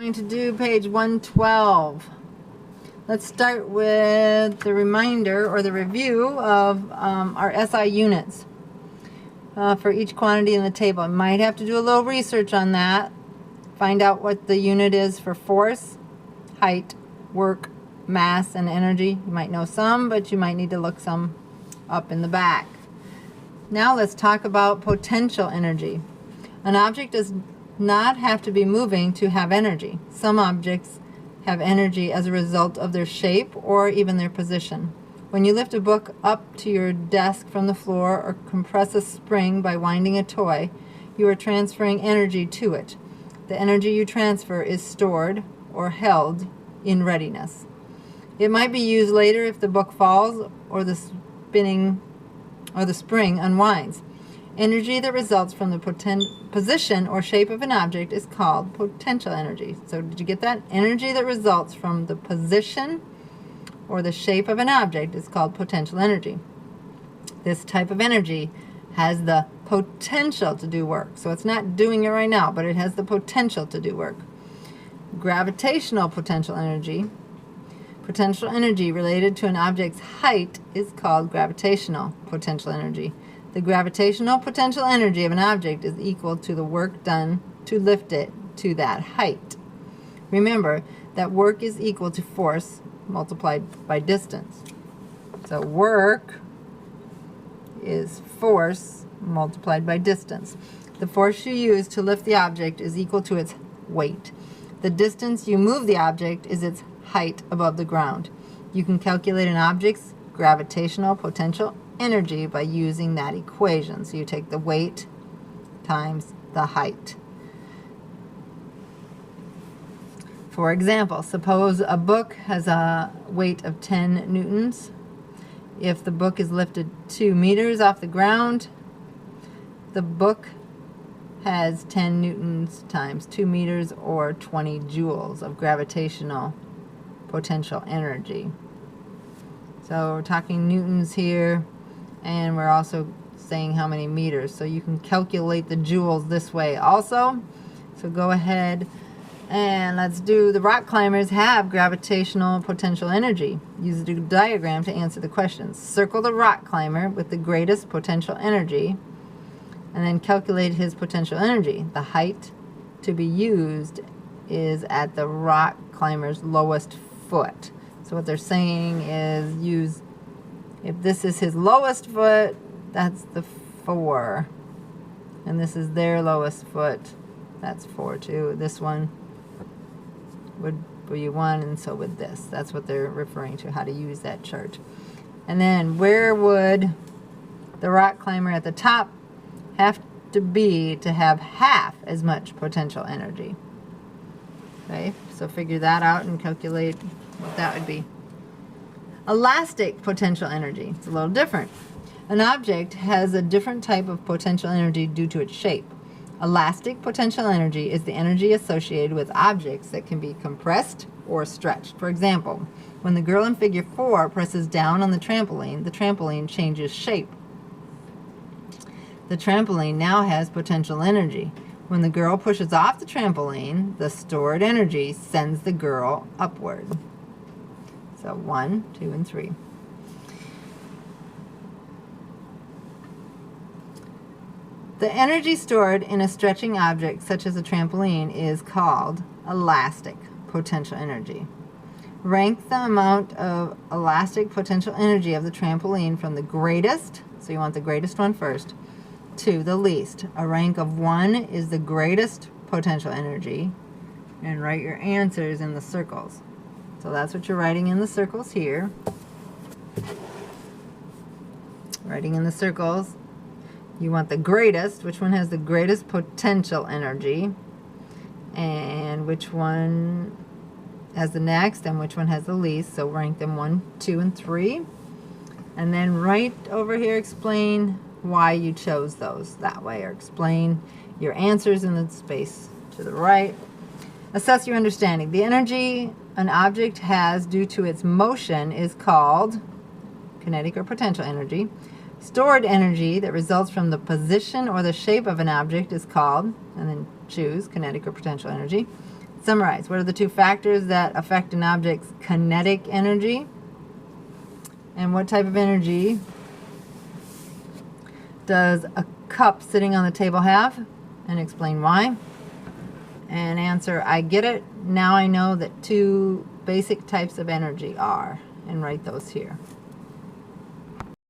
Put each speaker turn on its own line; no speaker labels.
Going to do page 112. Let's start with the reminder or the review of our SI units for each quantity in the table. You might have to do a little research on that. Find out what the unit is for force, height, work, mass, and energy. You might know some, but you might need to look some up in the back. Now let's talk about potential energy. An object does not have to be moving to have energy. Some objects have energy as a result of their shape or even their position. When you lift a book up to your desk from the floor or compress a spring by winding a toy, you are transferring energy to it. The energy you transfer is stored or held in readiness. It might be used later if the book falls or the spring unwinds. Energy that results from the position or shape of an object is called potential energy. So did you get that? Energy that results from the position or the shape of an object is called potential energy. This type of energy has the potential to do work. So it's not doing it right now, but it has the potential to do work. Gravitational potential energy. Potential energy related to an object's height is called gravitational potential energy. The gravitational potential energy of an object is equal to the work done to lift it to that height. Remember that work is equal to force multiplied by distance. So work is force multiplied by distance. The force you use to lift the object is equal to its weight. The distance you move the object is its height above the ground. You can calculate an object's gravitational potential energy by using that equation. So you take the weight times the height. For example, suppose a book has a weight of 10 newtons. If the book is lifted 2 meters off the ground, the book has 10 newtons times 2 meters or 20 joules of gravitational potential energy. So we're talking newtons here, and we're also saying how many meters. So you can calculate the joules this way also. So go ahead and let's do the rock climbers have gravitational potential energy. Use the diagram to answer the questions. Circle the rock climber with the greatest potential energy and then calculate his potential energy. The height to be used is at the rock climber's lowest foot. So what they're saying is if this is his lowest foot, that's the 4. And this is their lowest foot, that's 4 too. This one would be 1, and so would this. That's what they're referring to, how to use that chart. And then where would the rock climber at the top have to be to have half as much potential energy? Okay, so figure that out and calculate what that would be. Elastic potential energy. It's a little different. An object has a different type of potential energy due to its shape. Elastic potential energy is the energy associated with objects that can be compressed or stretched. For example, when the girl in figure 4 presses down on the trampoline changes shape. The trampoline now has potential energy. When the girl pushes off the trampoline, the stored energy sends the girl upward. So 1, 2, and 3. The energy stored in a stretching object, such as a trampoline, is called elastic potential energy. Rank the amount of elastic potential energy of the trampoline from the greatest, so you want the greatest one first, to the least. A rank of 1 is the greatest potential energy, and write your answers in the circles. So that's what you're writing in the circles here. Writing in the circles, you want the greatest, which one has the greatest potential energy, and which one has the next, and which one has the least. So rank them 1, 2, and 3. And then right over here, explain why you chose those that way, or explain your answers in the space to the right. Assess your understanding. The energy an object has due to its motion is called kinetic or potential energy. Stored energy that results from the position or the shape of an object is called, and then choose, kinetic or potential energy. Summarize. What are the two factors that affect an object's kinetic energy? And what type of energy does a cup sitting on the table have? And explain why. And answer, I get it. Now I know that two basic types of energy are. And write those here.